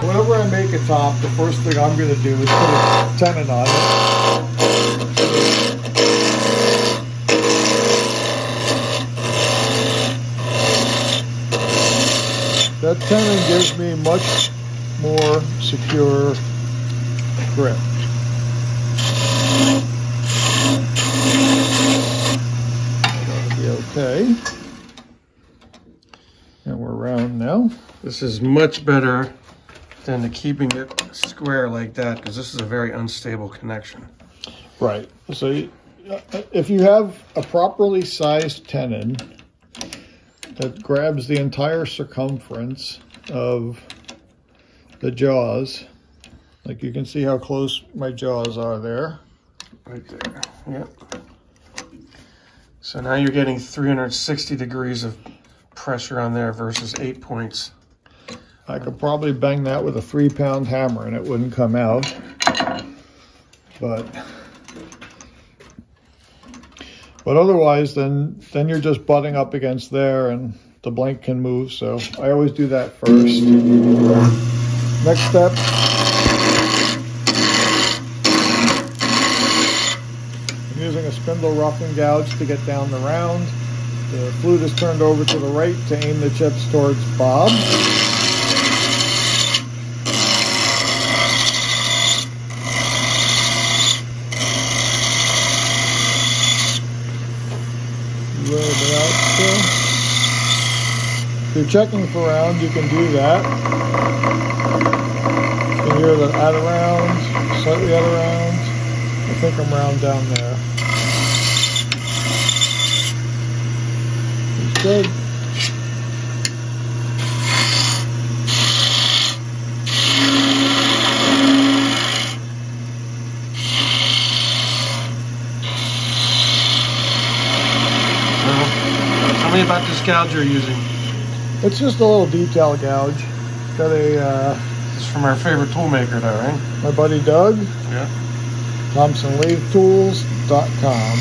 Whenever I make a top, the first thing I'm going to do is put a tenon on it. That tenon gives me much more secure grip. That'll be okay. And we're round now. This is much better than the keeping it square like that, because this is a very unstable connection. Right. So if you have a properly sized tenon that grabs the entire circumference of the jaws, like you can see how close my jaws are there. Right there. Yep. So now you're getting 360 degrees of pressure on there versus 8 points. I could probably bang that with a 3-pound hammer and it wouldn't come out. But otherwise, then you're just butting up against there and the blank can move. So I always do that first. Next step. I'm using a spindle rough and gouge to get down the round. The flute is turned over to the right to aim the chips towards Bob. A little bit out still. If you're checking for round, you can do that. You can hear the out of round, slightly out of round. I think I'm round down there. It's good. Tell me about this gouge you're using. It's just a little detail gouge. Got a It's from our favorite tool maker though, right? my buddy Doug, Yeah. ThompsonLathetools.com.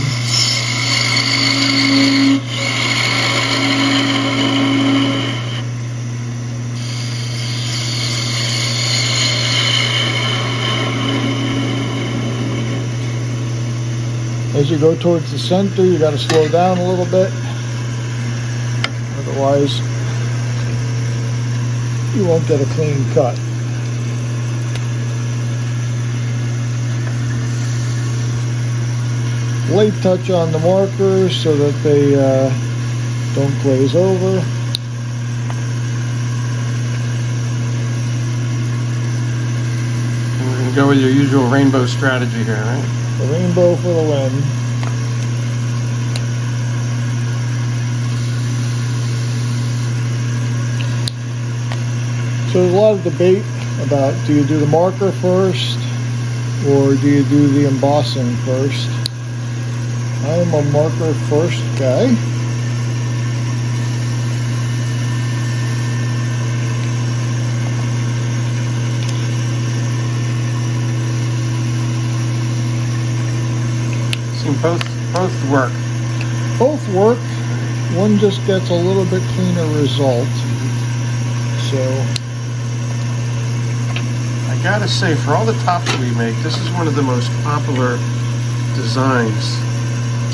As you go towards the center, you got to slow down a little bit. Otherwise, you won't get a clean cut. Light touch on the markers so that they don't glaze over. And we're going to go with your usual rainbow strategy here, right? The rainbow for the win. So there's a lot of debate about, do you do the marker first or do you do the embossing first? I'm a marker first guy. See, both work. Both work. One just gets a little bit cleaner result. So I gotta say, for all the tops we make, this is one of the most popular designs.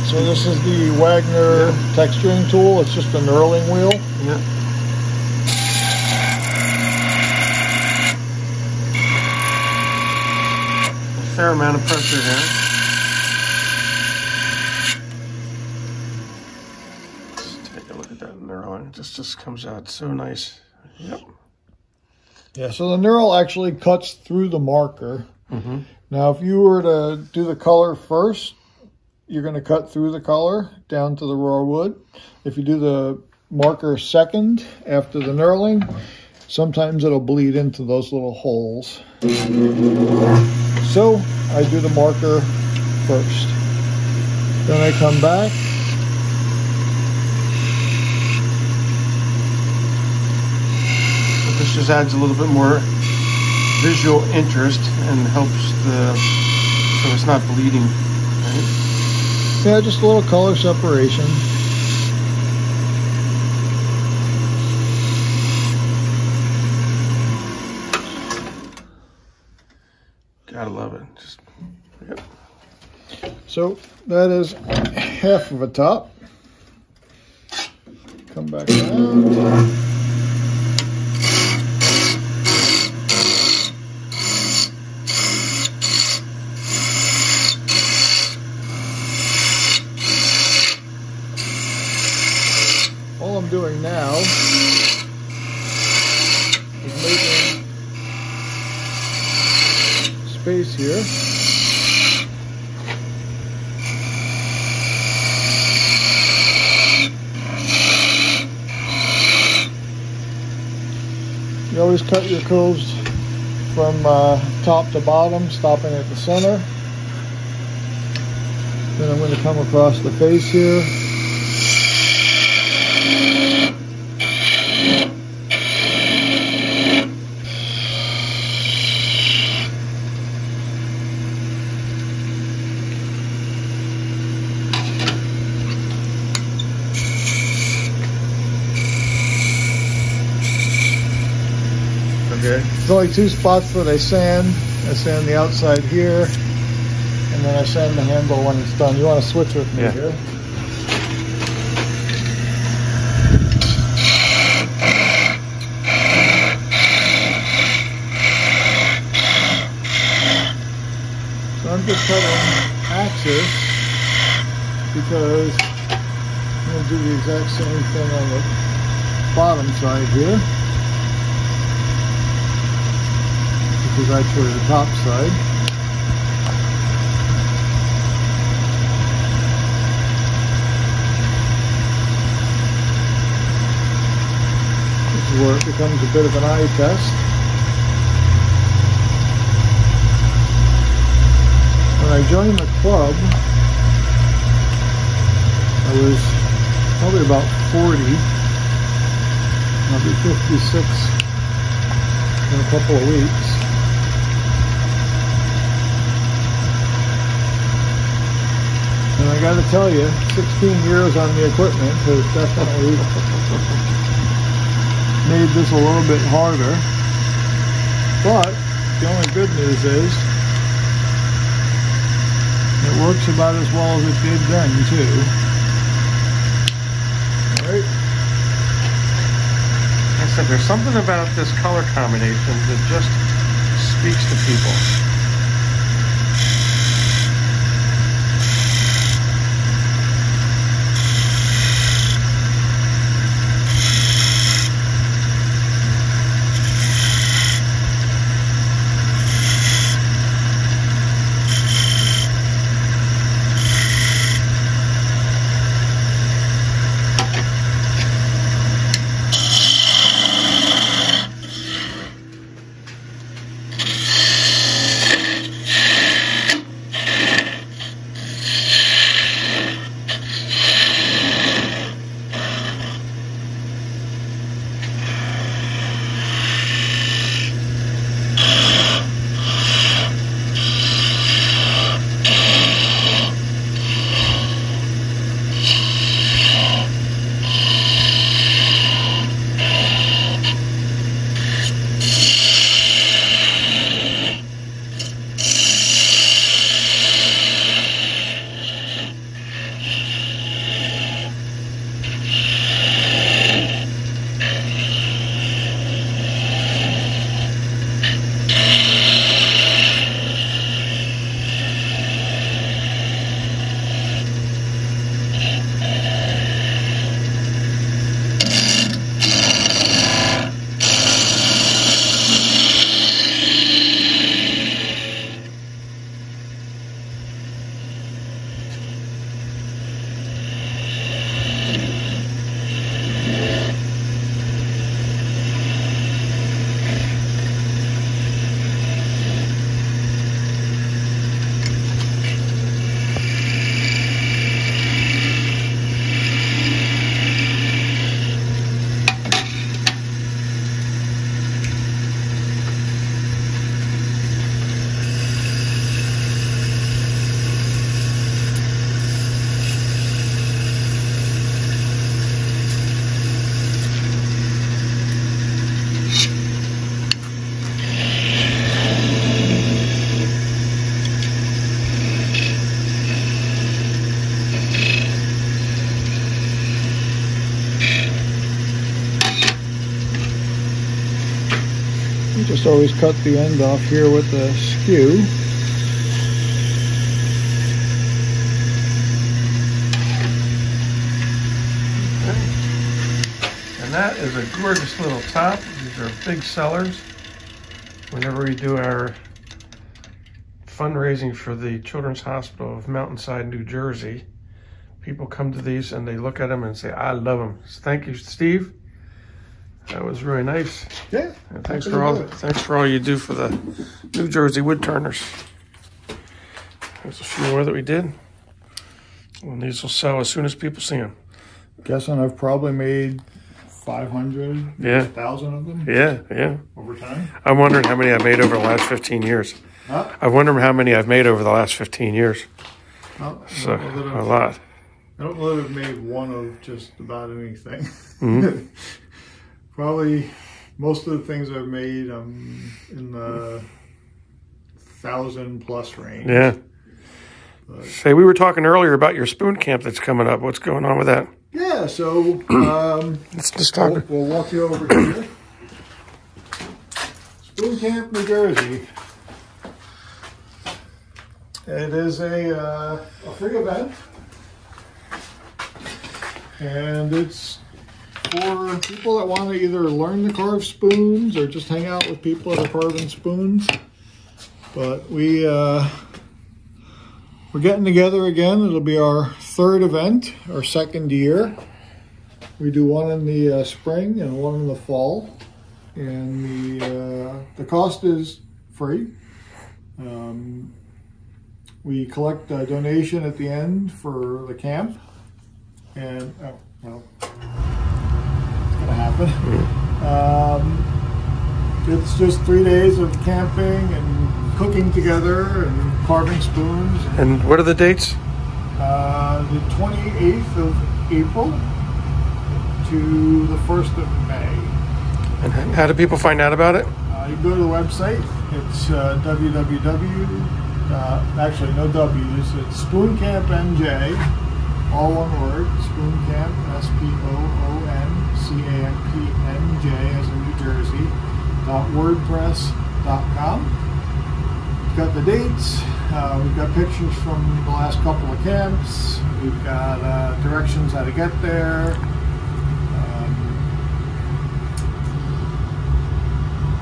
So this is the Wagner texturing tool. It's just a knurling wheel. Yeah. A fair amount of pressure here. Let's take a look at that knurling. It just comes out so nice. Yep. Yeah, so the knurl actually cuts through the marker. Mm-hmm. Now, if you were to do the color first, you're going to cut through the color down to the raw wood. If you do the marker second after the knurling, sometimes it'll bleed into those little holes. So I do the marker first. Then I come back. This just adds a little bit more visual interest and helps so it's not bleeding, right? Yeah, just a little color separation. Gotta love it. Just, yep. So that is half of a top. Come back around. All I'm doing now is making space here. You always cut your curves from top to bottom, stopping at the center. Then I'm going to come across the face here. Okay. There's only two spots that I sand. I sand the outside here, and then I sand the handle when it's done. You want to switch with me here? So I'm just cutting axis because I'm going to do the exact same thing on the bottom side here. Is actually the top side. This is where it becomes a bit of an eye test. When I joined the club, I was probably about 40. I'll be 56 in a couple of weeks. And I got to tell you, 16 years on the equipment has definitely made this a little bit harder. But the only good news is it works about as well as it did then too. All right. Like I said, there's something about this color combination that just speaks to people. Just always cut the end off here with the skew. And that is a gorgeous little top. These are big sellers. Whenever we do our fundraising for the Children's Hospital of Mountainside, New Jersey, people come to these and they look at them and say, I love them. So thank you, Steve. That was really nice. Yeah. And thanks for all you do for the New Jersey wood turners. There's a few more that we did. And these will sell as soon as people see them. Guessing I've probably made 500, 1,000 of them. Yeah. Over time. I'm wondering how many I've made over the last 15 years. Huh? I wonder how many I've made over the last 15 years. Well, So, a lot. I don't know that I've made one of just about anything. Mm-hmm. Probably most of the things I've made in the 1,000+ range. Yeah. But, say, we were talking earlier about your spoon camp that's coming up. What's going on with that? Yeah, so let's just talk. We'll walk you over here. Spoon Camp, New Jersey. It is a free event, and it's for people that want to either learn to carve spoons or just hang out with people that are carving spoons. But we're getting together again. It'll be our third event, our second year. We do one in the spring and one in the fall, and the cost is free. We collect a donation at the end for the camp, and well, it's gonna happen. It's just 3 days of camping and cooking together and carving spoons. And what are the dates? The 28th of April to the 1st of May. And how do people find out about it? You go to the website. It's actually no W's. It's Spoon Camp NJ, all one word. Spoon Camp, SPOONCAMP NJ as in New Jersey. .wordpress.com. We've got the dates. We've got pictures from the last couple of camps. We've got directions how to get there.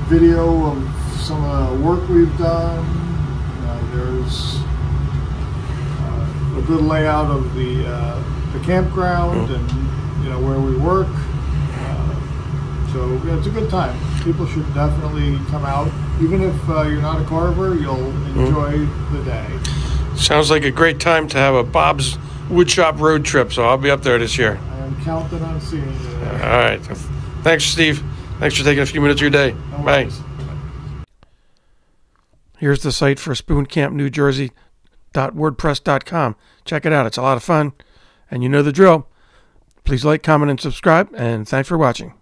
Video of some of the work we've done. There's a good layout of the campground and where we work. So it's a good time. People should definitely come out. Even if you're not a carver, you'll enjoy the day. Sounds like a great time to have a Bob's Woodshop road trip, so I'll be up there this year. I am counting on seeing you there. All right. Thanks, Steve. Thanks for taking a few minutes of your day. No Bye. worries. Here's the site for Spoon Camp New Jersey .wordpress.com. Check it out. It's a lot of fun. And you know the drill. Please like, comment, and subscribe. And thanks for watching.